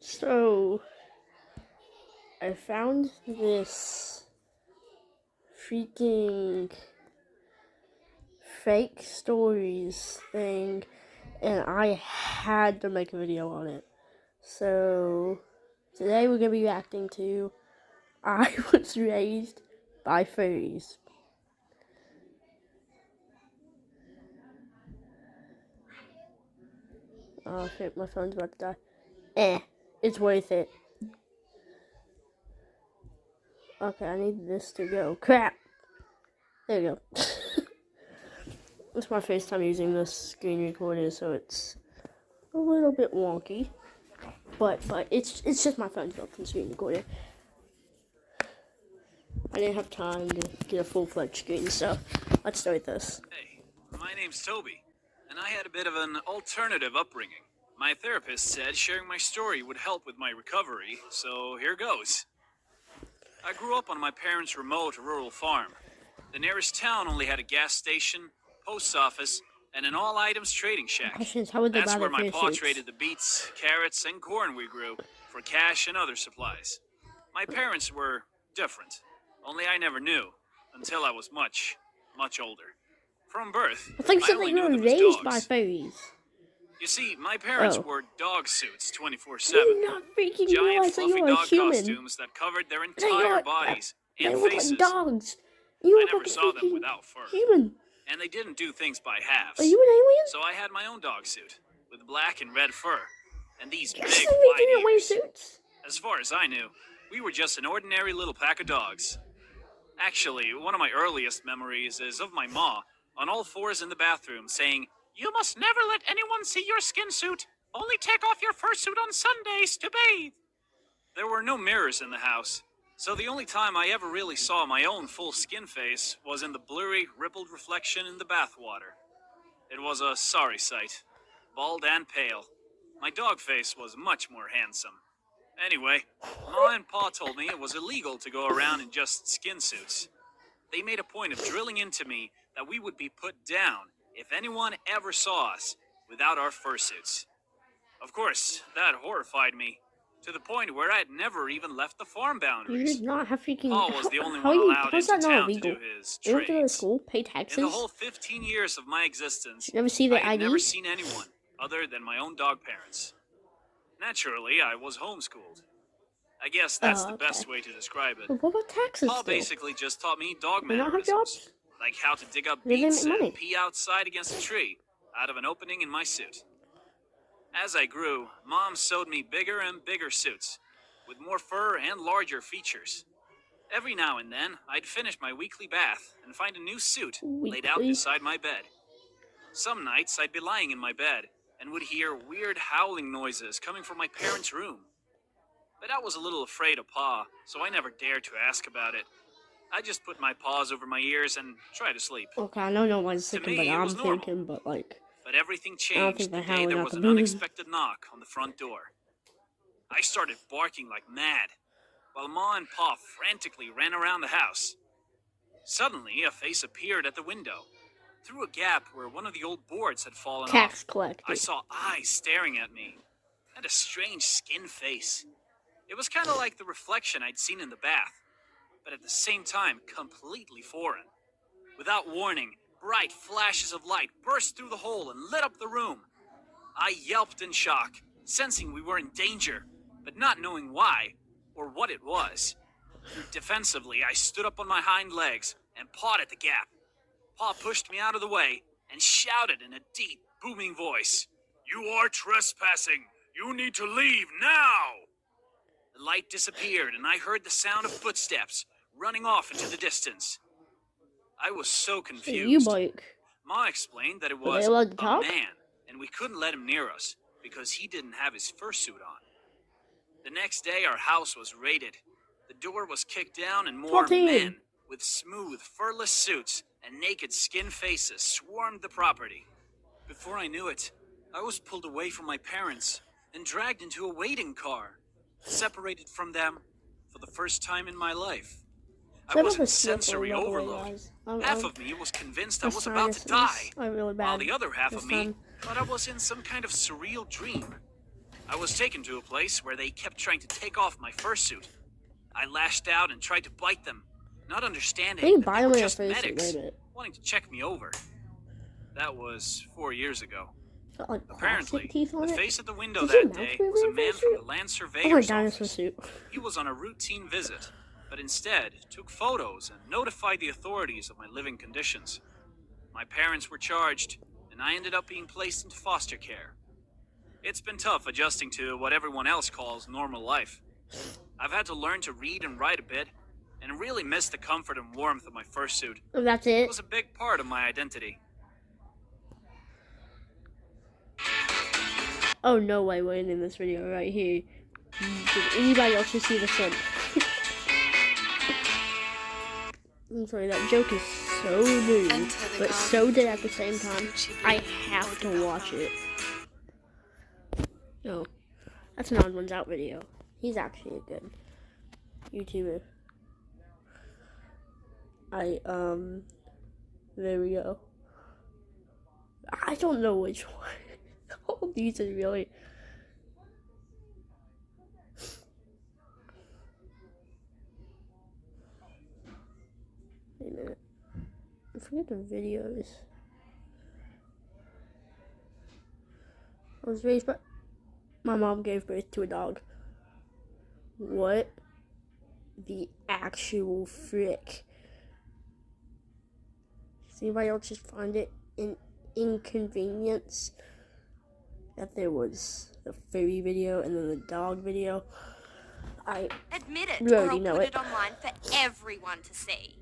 So, I found this freaking fake stories thing, and I had to make a video on it. So, today we're going to be reacting to I Was Raised by Furries. Oh shit, my phone's about to die. It's worth it. Okay, I need this to go. Crap! There we go. It's my first time using this screen recorder, so it's a little bit wonky. But it's just my phone's built-in screen recorder. I didn't have time to get a full-fledged screen, so let's start this. Hey, my name's Toby, and I had a bit of an alternative upbringing. My therapist said sharing my story would help with my recovery, so here goes. I grew up on my parents' remote rural farm. The nearest town only had a gas station, post office, and an all-items trading shack. That's where my pa traded the beets, carrots, and corn we grew for cash and other supplies. My parents were different, only I never knew until I was much, much older. From birth, I think I only knew them as raised dogs. by furries. You see, my parents wore dog suits 24/7. You not freaking Giant fluffy dog human. costumes that covered their entire bodies and faces. Like dogs. I never saw them without fur. Human. And they didn't do things by halves. Are you an alien? So I had my own dog suit with black and red fur and these Yes, big white wear ears. suits. As far as I knew, we were just an ordinary little pack of dogs. Actually, one of my earliest memories is of my ma on all fours in the bathroom saying, "You must never let anyone see your skin suit. Only take off your fursuit on Sundays to bathe." There were no mirrors in the house, so the only time I ever really saw my own full skin face was in the blurry, rippled reflection in the bathwater. It was a sorry sight, bald and pale. My dog face was much more handsome. Anyway, Ma and Pa told me it was illegal to go around in just skin suits. They made a point of drilling into me that we would be put down if anyone ever saw us without our fursuits. Of course, that horrified me, to the point where I had never even left the farm You boundaries. did not have freaking. Pa was the only one allowed into town to do his You have to go to trades. school, pay taxes. In the whole 15 years of my existence, You never see the I had ID? never seen anyone other than my own dog parents. Naturally, I was homeschooled. I guess that's the best way to describe it. But what about taxes? Pa basically just taught me dog They don't have mannerisms, jobs? like how to dig up They didn't beets make money. and pee outside against a tree out of an opening in my suit. As I grew, Mom sewed me bigger and bigger suits, with more fur and larger features. Every now and then, I'd finish my weekly bath and find a new suit laid out beside my bed. Some nights, I'd be lying in my bed and would hear weird howling noises coming from my parents' room. But I was a little afraid of Pa, so I never dared to ask about it. I just put my paws over my ears and try to sleep. Okay, I know no one's thinking, but it I'm was normal. thinking, but like. But everything I don't changed think the they're day howling there out was the an moon. unexpected knock on the front door. I started barking like mad, while Ma and Pa frantically ran around the house. Suddenly, a face appeared at the window. Through a gap where one of the old boards had fallen Tax off, collector. I saw eyes staring at me. I had a strange skin face. It was kind of like the reflection I'd seen in the bath, but at the same time, completely foreign. Without warning, bright flashes of light burst through the hole and lit up the room. I yelped in shock, sensing we were in danger, but not knowing why or what it was. Defensively, I stood up on my hind legs and pawed at the gap. Pa pushed me out of the way and shouted in a deep, booming voice, "You are trespassing! You need to leave now!" The light disappeared and I heard the sound of footsteps running off into the distance. I was so confused. You bike. Ma explained that it Were they was allowed to a talk? man, and we couldn't let him near us because he didn't have his fursuit on. The next day, our house was raided. The door was kicked down and more 14. men with smooth, furless suits and naked skin faces swarmed the property. Before I knew it, I was pulled away from my parents and dragged into a waiting car, separated from them for the first time in my life. I was in sensory overload. Half of me was convinced I was about to die, really bad while the other half of me time. thought I was in some kind of surreal dream. I was taken to a place where they kept trying to take off my fursuit. I lashed out and tried to bite them, not They understanding can that buy they them were in a just face medics, wait a minute. wanting to check me over. That was 4 years ago. It's got like plastic Apparently, teeth on the it. face at the window Did your that mouth day move was a in a man face from suit? the land Oh my surveyor's dinosaur office. suit. He was on a routine visit, but instead took photos and notified the authorities of my living conditions. My parents were charged, and I ended up being placed into foster care. It's been tough adjusting to what everyone else calls normal life. I've had to learn to read and write a bit, and really miss the comfort and warmth of my fursuit. Oh, that's It it. was a big part of my identity. Oh no way we're ending this video right here. Did anybody else just see the sun? I'm sorry, that joke is so new, but so dead at the same time. I have to watch it. No, that's an Odd Ones Out video. He's actually a good YouTuber. There we go. I don't know which one. All these are really... Wait a minute. I forget the videos. I was raised by... My mom gave birth to a dog. What the actual frick? Does anybody else just find it an inconvenience that there was the furry video and then the dog video? Admit it, You or already I'll know put it. it online for everyone to see.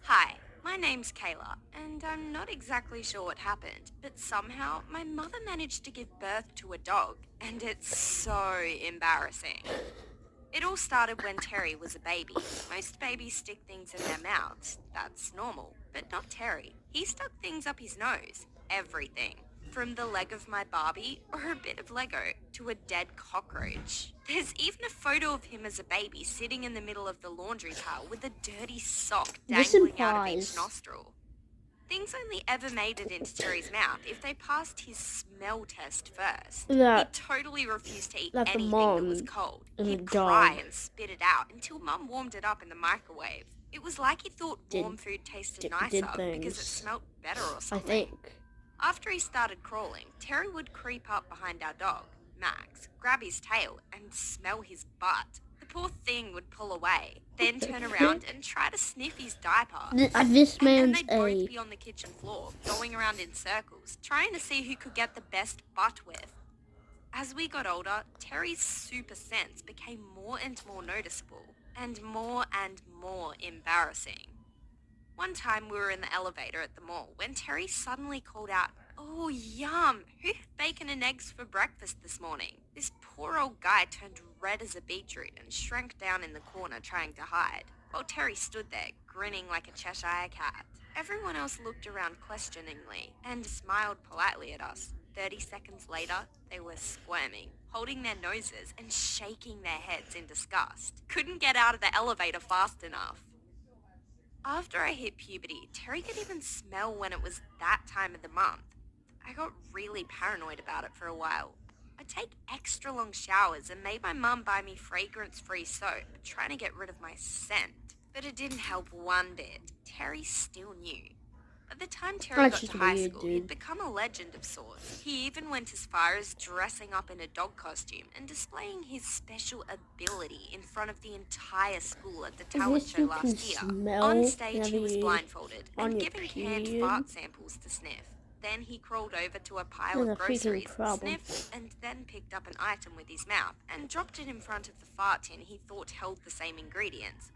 Hi, my name's Kayla, and I'm not exactly sure what happened, but somehow my mother managed to give birth to a dog, and it's so embarrassing. It all started when Terry was a baby. Most babies stick things in their mouths. That's normal, but not Terry. He stuck things up his nose. Everything. From the leg of my Barbie, or a bit of Lego, to a dead cockroach. There's even a photo of him as a baby sitting in the middle of the laundry pile with a dirty sock This dangling out of implies- each nostril. Things only ever made it into Terry's mouth if they passed his smell test first. That- He totally refused to eat that the anything that was mom cold. and the He'd cry dog and spit it out until Mum warmed it up in the microwave. It was like he thought Did- warm food tasted did nicer because it things. smelled better or I something. think. After he started crawling, Terry would creep up behind our dog, Max, grab his tail, and smell his butt. The poor thing would pull away, then turn around and try to sniff his diaper. This And then man's they'd both a... be on the kitchen floor, going around in circles, trying to see who could get the best butt whiff. As we got older, Terry's super sense became more and more noticeable, and more embarrassing. One time we were in the elevator at the mall when Terry suddenly called out, "Oh, yum! Who had bacon and eggs for breakfast this morning?" This poor old guy turned red as a beetroot and shrank down in the corner trying to hide, while Terry stood there, grinning like a Cheshire cat. Everyone else looked around questioningly and smiled politely at us. 30 seconds later, they were squirming, holding their noses and shaking their heads in disgust. Couldn't get out of the elevator fast enough. After I hit puberty, Terry could even smell when it was that time of the month. I got really paranoid about it for a while. I'd take extra long showers and made my mum buy me fragrance-free soap, trying to get rid of my scent. But it didn't help one bit. Terry still knew. By the time Terry That's got just to high weird, school, dude. he'd become a legend of sorts. He even went as far as dressing up in a dog costume and displaying his special ability in front of the entire school at the talent This show you can last year. smell On stage, he was whenever you- blindfolded on and your given canned period. fart samples to sniff. Then he crawled over to a pile There's of a freaking groceries, problem. sniffed, and then picked up an item with his mouth and dropped it in front of the fart tin he thought held the same ingredients.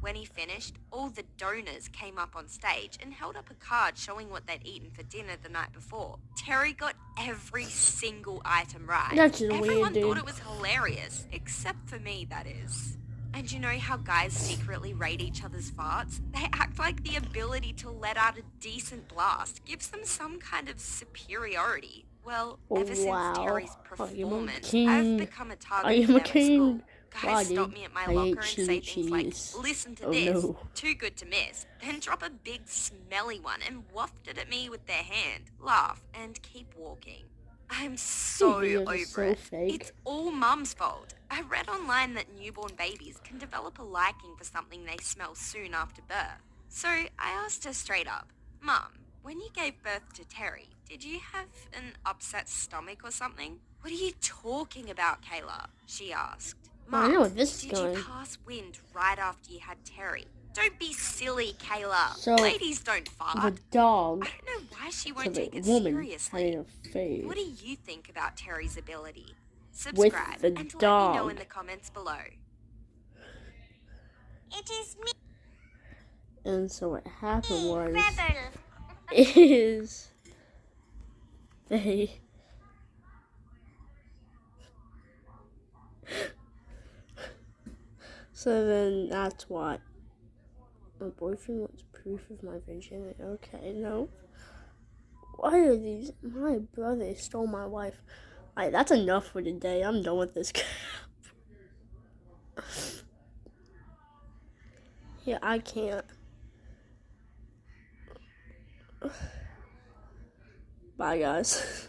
When he finished, all the donors came up on stage and held up a card showing what they'd eaten for dinner the night before. Terry got every single item right. That's just Everyone weird, thought dude. it was hilarious, except for me, that is. And you know how guys secretly rate each other's farts? They act like the ability to let out a decent blast gives them some kind of superiority. Well, ever Wow. since Terry's I am a performance, king. I've become a I target am for a them at school. king. Guys Wow, stop dude. me at my I locker hate and chili say things like, cheese. "Listen to Oh, this, no. too good to miss," then drop a big smelly one and waft it at me with their hand, laugh, and keep walking. I'm so videos are over so it. fake. It's all Mum's fault. I read online that newborn babies can develop a liking for something they smell soon after birth. So I asked her straight up, Mum, when you gave birth to Terry, did you have an upset stomach or something? What are you talking about, Kayla? She asked. Well, I know Mum, where this is did going. you pass wind right after you had Terry? Don't be silly, Kayla. So, Ladies don't fart. The dog I don't know why she to won't the take it woman seriously. having a fade What do you think about Terry's ability? with Subscribe the and let me know in dog. the comments below. It is me. And so what happened was Rebel. is they so then that's what my boyfriend wants proof of my virginity. Okay, no. Why are these? My brother stole my wife. Alright, that's enough for today. I'm done with this. Yeah, I can't. Bye, guys.